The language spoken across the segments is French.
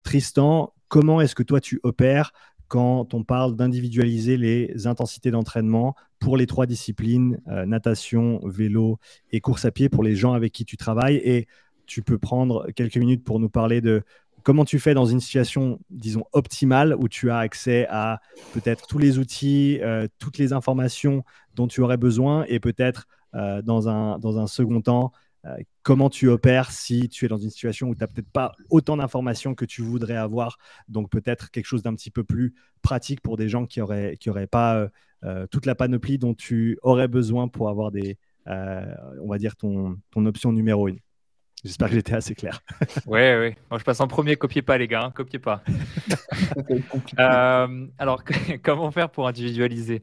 Tristan, comment est-ce que toi tu opères quand on parle d'individualiser les intensités d'entraînement pour les trois disciplines, natation, vélo et course à pied, pour les gens avec qui tu travailles? Et tu peux prendre quelques minutes pour nous parler de comment tu fais dans une situation, disons, optimale, où tu as accès à peut-être tous les outils, toutes les informations dont tu aurais besoin, et peut-être dans un second temps, comment tu opères si tu es dans une situation où tu n'as peut-être pas autant d'informations que tu voudrais avoir. Donc peut-être quelque chose d'un petit peu plus pratique pour des gens qui auraient pas toute la panoplie dont tu aurais besoin pour avoir on va dire ton option numéro 1. J'espère que j'étais assez clair. Ouais, ouais. Moi, je passe en premier. Copiez pas, les gars. Hein, copiez pas. Alors, comment faire pour individualiser?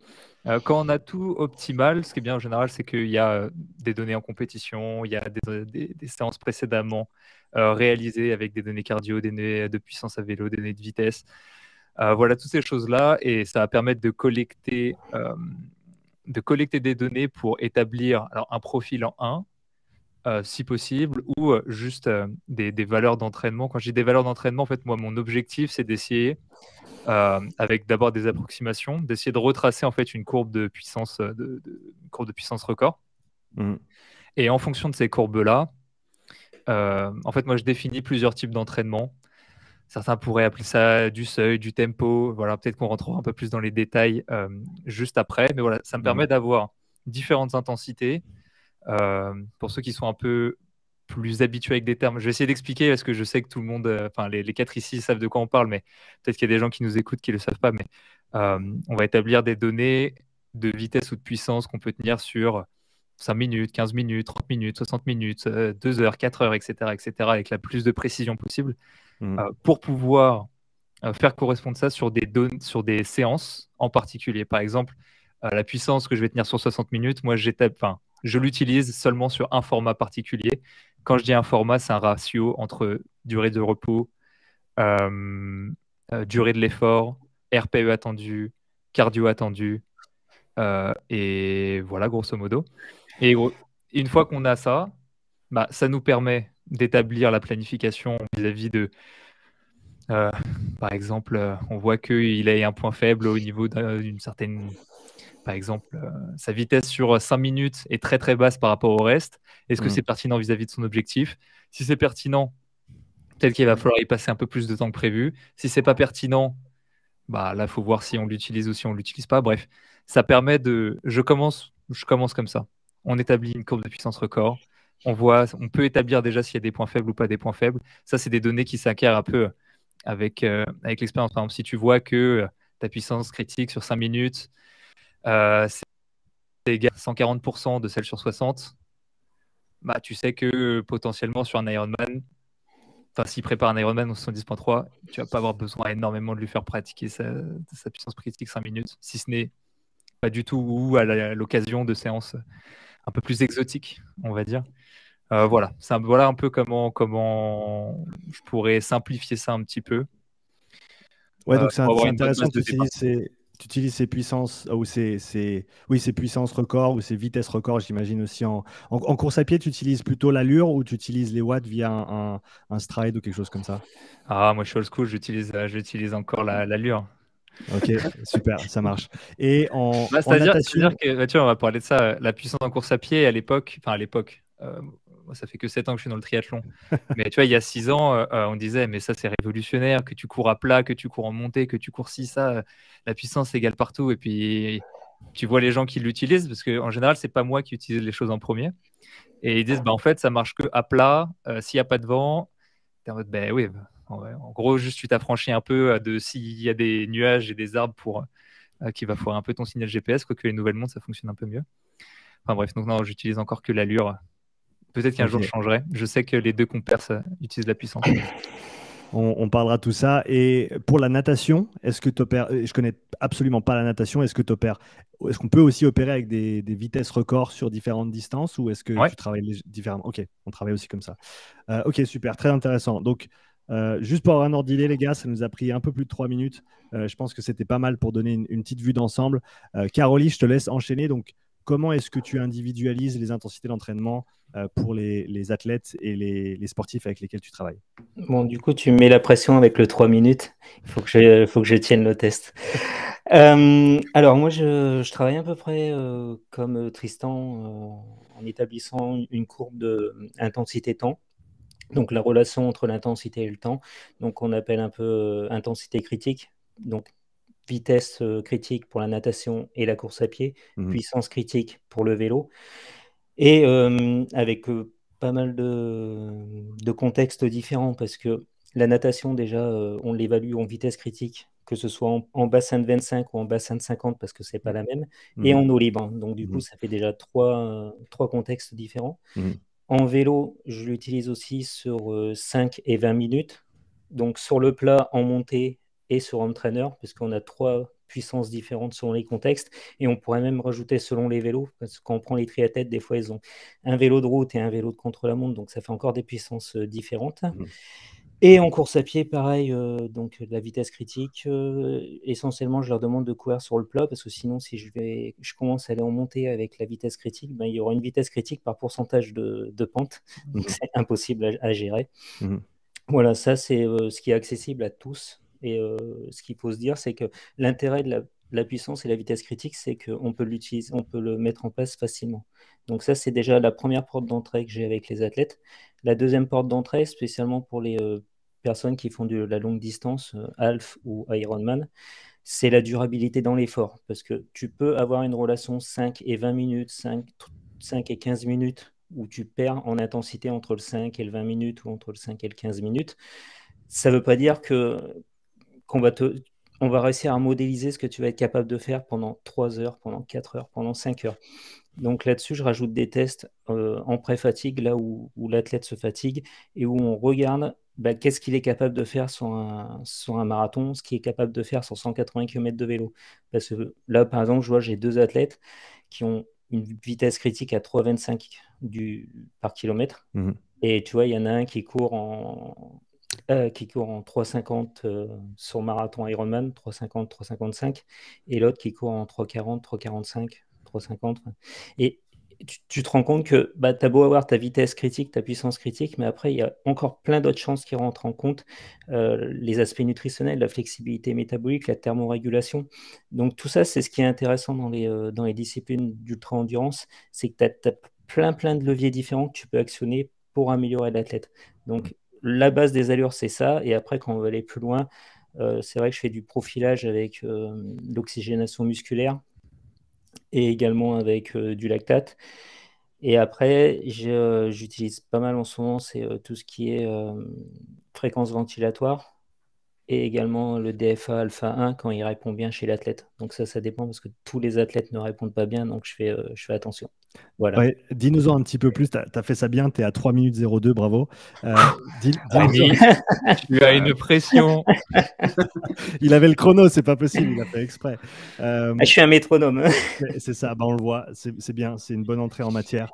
Quand on a tout optimal, ce qui est bien en général, c'est qu'il y a des données en compétition, il y a des séances précédemment réalisées avec des données cardio, des données de puissance à vélo, des données de vitesse. Voilà, toutes ces choses-là. Et ça va permettre de collecter des données pour établir alors, un profil en 1. Si possible, ou juste des valeurs d'entraînement. Quand je dis des valeurs d'entraînement, en fait, moi, mon objectif, c'est d'essayer, avec d'abord des approximations, d'essayer de retracer en fait une courbe de puissance, une courbe de puissance record. Et en fonction de ces courbes-là, en fait, moi, je définis plusieurs types d'entraînement. Certains pourraient appeler ça du seuil, du tempo. Voilà, peut-être qu'on rentrera un peu plus dans les détails juste après. Mais voilà, ça me permet d'avoir différentes intensités. Pour ceux qui sont un peu plus habitués avec des termes, je vais essayer d'expliquer parce que je sais que tout le monde, enfin les 4 ici savent de quoi on parle, mais peut-être qu'il y a des gens qui nous écoutent qui ne le savent pas. Mais on va établir des données de vitesse ou de puissance qu'on peut tenir sur 5 minutes, 15 minutes, 30 minutes, 60 minutes, 2 heures, 4 heures, etc., avec la plus de précision possible pour pouvoir faire correspondre ça sur des séances en particulier. Par exemple, la puissance que je vais tenir sur 60 minutes, moi, je l'utilise seulement sur un format particulier. Quand je dis un format, c'est un ratio entre durée de repos, durée de l'effort, RPE attendu, cardio attendu, et voilà, grosso modo. Et une fois qu'on a ça, ça nous permet d'établir la planification vis-à-vis de... par exemple, on voit qu'il a un point faible au niveau d'une certaine... Par exemple, sa vitesse sur 5 minutes est très très basse par rapport au reste. Est-ce que c'est pertinent vis-à-vis de son objectif? Si c'est pertinent, peut-être qu'il va falloir y passer un peu plus de temps que prévu. Si c'est pas pertinent, là, il faut voir si on l'utilise ou si on l'utilise pas. Bref, ça permet de... Je commence comme ça. On établit une courbe de puissance record. On peut établir déjà s'il y a des points faibles ou pas des points faibles. Ça, c'est des données qui s'acquièrent un peu avec l'expérience. Par exemple, si tu vois que ta puissance critique sur 5 minutes, c'est égal à 140% de celle sur 60, tu sais que potentiellement sur un Ironman, s'il prépare un Ironman en 70.3, tu vas pas avoir besoin énormément de lui faire pratiquer sa puissance critique 5 minutes, si ce n'est pas du tout, ou à l'occasion de séances un peu plus exotiques, on va dire. Voilà un peu comment je pourrais simplifier ça un petit peu. Ouais, donc c'est intéressant que tu utilises ces puissances ou ces puissances records ou ces vitesses records, j'imagine aussi en course à pied. Tu utilises plutôt l'allure ou tu utilises les watts via un stride ou quelque chose comme ça? Moi je suis old school, j'utilise encore l'allure. Ok, super, ça marche. Et en natation, c'est-à-dire que tu vois, on va parler de ça, la puissance en course à pied à l'époque, moi, ça fait que 7 ans que je suis dans le triathlon. Mais tu vois, il y a 6 ans, on disait, mais ça, c'est révolutionnaire, que tu cours à plat, que tu cours en montée, que tu cours ça, la puissance égale partout. Et puis, tu vois les gens qui l'utilisent, parce qu'en général, c'est pas moi qui utilise les choses en premier. Et ils disent, en fait, ça marche que à plat, s'il n'y a pas de vent. T'es en mode, oui, en gros, juste tu t'affranchis un peu de s'il y a des nuages et des arbres qui va foirer un peu ton signal GPS, quoique les nouvelles montres, ça fonctionne un peu mieux. Enfin bref, donc non, j'utilise encore que l'allure. Peut-être qu'un jour je changerai. Je sais que les deux compères utilisent la puissance. On parlera de tout ça. Et pour la natation, est-ce que tu opères? Je connais absolument pas la natation. Est-ce qu'on peut aussi opérer avec des vitesses records sur différentes distances, ou est-ce que tu travailles différemment? Ok, on travaille aussi comme ça. Ok, super, très intéressant. Donc, juste pour avoir un ordre d'idée, les gars, ça nous a pris un peu plus de 3 minutes. Je pense que c'était pas mal pour donner une petite vue d'ensemble. Caroline, je te laisse enchaîner. Donc, comment est-ce que tu individualises les intensités d'entraînement pour les athlètes et les sportifs avec lesquels tu travailles? Bon, du coup, tu me mets la pression avec le 3 minutes. Il faut que je tienne le test. Alors, moi, je travaille à peu près comme Tristan en établissant une courbe d'intensité-temps. Donc, la relation entre l'intensité et le temps. Donc, on appelle un peu intensité critique. Donc, vitesse critique pour la natation et la course à pied, puissance critique pour le vélo. Et avec pas mal de contextes différents, parce que la natation, déjà, on l'évalue en vitesse critique, que ce soit en bassin de 25 ou en bassin de 50, parce que c'est pas la même, et en eau libre. Donc, du coup, ça fait déjà trois contextes différents. En vélo, je l'utilise aussi sur 5 et 20 minutes. Donc, sur le plat, en montée et sur home trainer, parce qu'on a 3 puissances différentes selon les contextes. Et on pourrait même rajouter selon les vélos, parce que quand on prend les triathlètes, des fois, ils ont un vélo de route et un vélo de contre-la-montre. Donc, ça fait encore des puissances différentes. Et en course à pied, pareil, donc de la vitesse critique. Essentiellement, je leur demande de courir sur le plat parce que sinon, si je commence à aller en montée avec la vitesse critique, ben, il y aura une vitesse critique par pourcentage de pente. Donc, c'est impossible à gérer. Voilà, ça, c'est ce qui est accessible à tous. Et ce qu'il faut se dire, c'est que l'intérêt de la puissance et la vitesse critique, c'est qu'on peut l'utiliser, on peut le mettre en place facilement. Donc ça, c'est déjà la première porte d'entrée que j'ai avec les athlètes. La deuxième porte d'entrée, spécialement pour les personnes qui font de la longue distance, half ou Ironman, c'est la durabilité dans l'effort. Parce que tu peux avoir une relation 5 et 20 minutes, 5 et 15 minutes, où tu perds en intensité entre le 5 et le 20 minutes ou entre le 5 et le 15 minutes. Ça ne veut pas dire qu'on va réussir à modéliser ce que tu vas être capable de faire pendant 3 heures, pendant 4 heures, pendant 5 heures. Donc là-dessus, je rajoute des tests en pré-fatigue, là où l'athlète se fatigue et où on regarde qu'est-ce qu'il est capable de faire sur un marathon, ce qu'il est capable de faire sur 180 km de vélo. Parce que là, par exemple, je vois, j'ai 2 athlètes qui ont une vitesse critique à 3,25 par kilomètre. Et tu vois, il y en a un qui court en 3,50 sur marathon Ironman, 3,50, 3,55, et l'autre qui court en 3,40, 3,45, 3,50. Et tu te rends compte que tu as beau avoir ta vitesse critique, ta puissance critique, mais après, il y a encore plein d'autres chances qui rentrent en compte. Les aspects nutritionnels, la flexibilité métabolique, la thermorégulation. Donc tout ça, c'est ce qui est intéressant dans les disciplines d'ultra-endurance, c'est que tu as plein de leviers différents que tu peux actionner pour améliorer l'athlète. Donc la base des allures, c'est ça. Et après, quand on veut aller plus loin, c'est vrai que je fais du profilage avec l'oxygénation musculaire et également avec du lactate. Et après, j'utilise pas mal en ce moment, c'est tout ce qui est fréquence ventilatoire et également le DFA alpha 1 quand il répond bien chez l'athlète. Donc ça dépend parce que tous les athlètes ne répondent pas bien, donc je fais attention. Voilà. Ouais, dis-nous-en un petit peu plus. Tu as fait ça bien, tu es à 3 minutes 02, bravo. Tu as une pression. Il avait le chrono, c'est pas possible, il a fait exprès. Je suis un métronome. C'est ça, on le voit, c'est bien, c'est une bonne entrée en matière.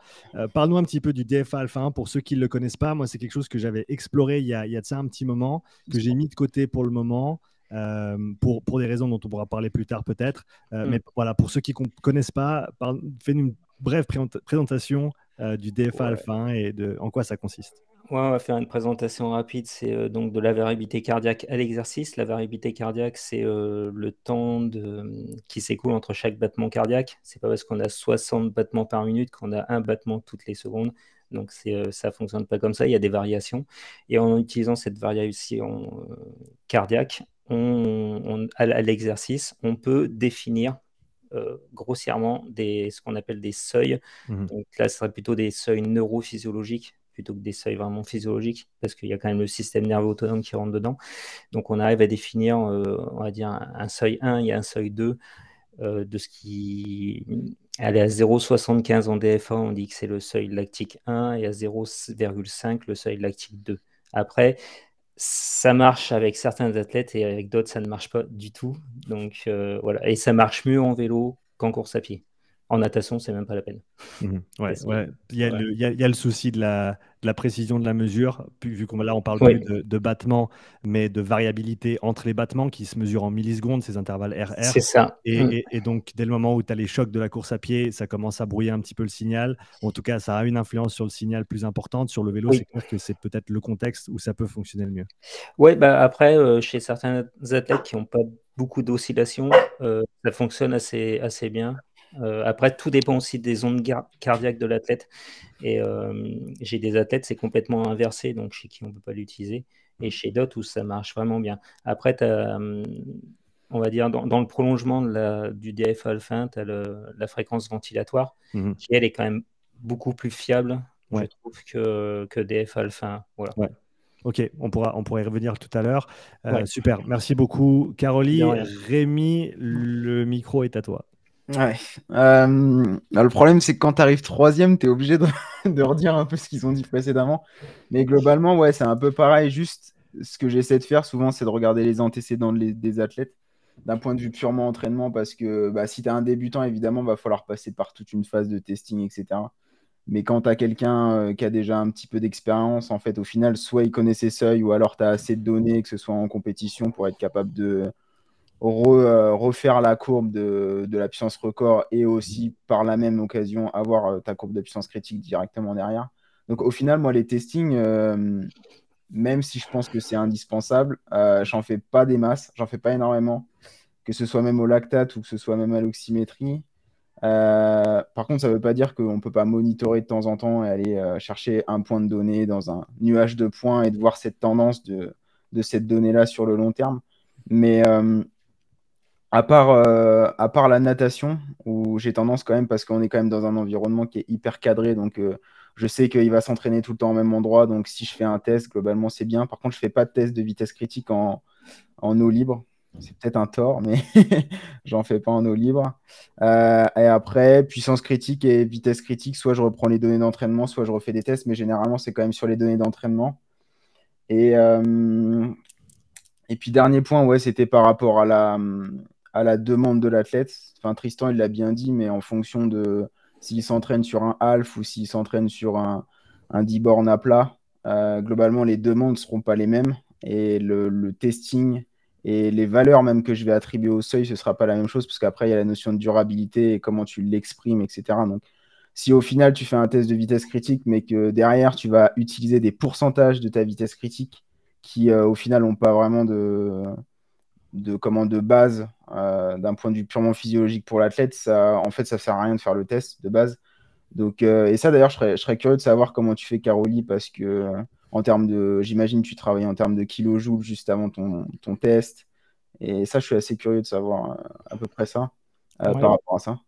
Parle-nous un petit peu du DFA Alpha 1 pour ceux qui ne le connaissent pas. Moi, c'est quelque chose que j'avais exploré il y a de ça un petit moment, que j'ai mis de côté pour le moment. Pour des raisons dont on pourra parler plus tard peut-être. Mais voilà, pour ceux qui ne connaissent pas, fais-nous une brève présentation du DFA Alpha 1 et en quoi ça consiste. Ouais, on va faire une présentation rapide. C'est donc de la variabilité cardiaque à l'exercice. La variabilité cardiaque, c'est le temps qui s'écoule entre chaque battement cardiaque. C'est pas parce qu'on a 60 battements par minute qu'on a un battement toutes les secondes. Donc ça fonctionne pas comme ça. Il y a des variations. Et en utilisant cette variation cardiaque, à l'exercice, on peut définir grossièrement ce qu'on appelle des seuils. Donc là, ce serait plutôt des seuils neurophysiologiques plutôt que des seuils vraiment physiologiques, parce qu'il y a quand même le système nerveux autonome qui rentre dedans. Donc on arrive à définir, on va dire, un seuil 1, il y a un seuil 2, de ce qui... Elle est à 0,75 en DFA, on dit que c'est le seuil lactique 1, et à 0,5 le seuil lactique 2. Après, ça marche avec certains athlètes et avec d'autres, ça ne marche pas du tout. Donc voilà, et ça marche mieux en vélo qu'en course à pied. En natation, c'est même pas la peine. Ouais, C'est- ouais. Il y a ouais. il y a le souci de la précision de la mesure, vu qu'on là, on parle plus Oui, de battements, mais de variabilité entre les battements qui se mesurent en millisecondes, ces intervalles c'est RR. ça. Et donc, dès le moment où tu as les chocs de la course à pied, ça commence à brouiller un petit peu le signal. En tout cas, ça a une influence sur le signal plus importante. Sur le vélo, c'est Oui. clair que c'est peut-être le contexte où ça peut fonctionner le mieux. Ouais, bah, après, chez certains athlètes qui n'ont pas beaucoup d'oscillations, ça fonctionne assez bien. Après, tout dépend aussi des ondes cardiaques de l'athlète. Et j'ai des athlètes, c'est complètement inversé, donc chez qui on ne peut pas l'utiliser. Et chez d'autres où ça marche vraiment bien. Après, on va dire, dans le prolongement du DF-alpha, tu as la fréquence ventilatoire, Mhm. qui elle est quand même beaucoup plus fiable, je Ouais, trouve, que DF-alpha. Voilà. ouais. Ok, on pourra y revenir tout à l'heure. Ouais, Super, merci beaucoup, de Caroline. rien. Rémi, le micro est à toi. Ouais. Bah, le problème, c'est que quand tu arrives troisième, tu es obligé de, de redire un peu ce qu'ils ont dit précédemment. Mais globalement, ouais, c'est un peu pareil. Juste, ce que j'essaie de faire souvent, c'est de regarder les antécédents des athlètes d'un point de vue purement entraînement, parce que bah, si tu es un débutant, évidemment, va falloir passer par toute une phase de testing, etc. Mais quand tu as quelqu'un qui a déjà un petit peu d'expérience, en fait, au final, soit il connaît ses seuils, ou alors tu as assez de données, que ce soit en compétition, pour être capable de refaire la courbe de la puissance record et aussi par la même occasion avoir ta courbe de puissance critique directement derrière. Donc au final, moi, les testings, même si je pense que c'est indispensable, j'en fais pas des masses, j'en fais pas énormément, que ce soit même au lactate ou que ce soit même à l'oxymétrie. Par contre, ça ne veut pas dire qu'on ne peut pas monitorer de temps en temps et aller chercher un point de données dans un nuage de points et de voir cette tendance de cette donnée-là sur le long terme. Mais à part la natation, où j'ai tendance quand même, parce qu'on est quand même dans un environnement qui est hyper cadré, donc je sais qu'il va s'entraîner tout le temps au même endroit, donc si je fais un test, globalement, c'est bien. Par contre, je ne fais pas de test de vitesse critique en eau libre. C'est peut-être un tort, mais j'en fais pas en eau libre. Et après, puissance critique et vitesse critique, soit je reprends les données d'entraînement, soit je refais des tests, mais généralement, c'est quand même sur les données d'entraînement. Et, et puis, dernier point, ouais, c'était par rapport à la demande de l'athlète. Enfin, Tristan, il l'a bien dit, mais en fonction de s'il s'entraîne sur un half ou s'il s'entraîne sur un 10 bornes à plat, globalement, les demandes ne seront pas les mêmes. Et le testing et les valeurs même que je vais attribuer au seuil, ce ne sera pas la même chose, parce qu'après, il y a la notion de durabilité et comment tu l'exprimes, etc. Donc, si au final, tu fais un test de vitesse critique, mais que derrière, tu vas utiliser des pourcentages de ta vitesse critique qui au final n'ont pas vraiment de base d'un point de vue purement physiologique pour l'athlète, en fait, ça sert à rien de faire le test de base. Donc, et ça d'ailleurs, je serais curieux de savoir comment tu fais, Caroli, parce que en termes j'imagine tu travailles en termes de kilojoules juste avant ton test. Et ça, je suis assez curieux de savoir à peu près ça Ouais. par rapport à ça.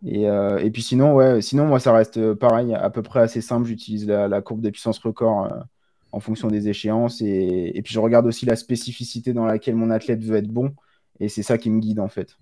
Et puis sinon, ouais, sinon, moi, ça reste pareil, à peu près assez simple. J'utilise la courbe de puissance record en fonction des échéances. Et puis, je regarde aussi la spécificité dans laquelle mon athlète veut être bon. Et c'est ça qui me guide, en fait.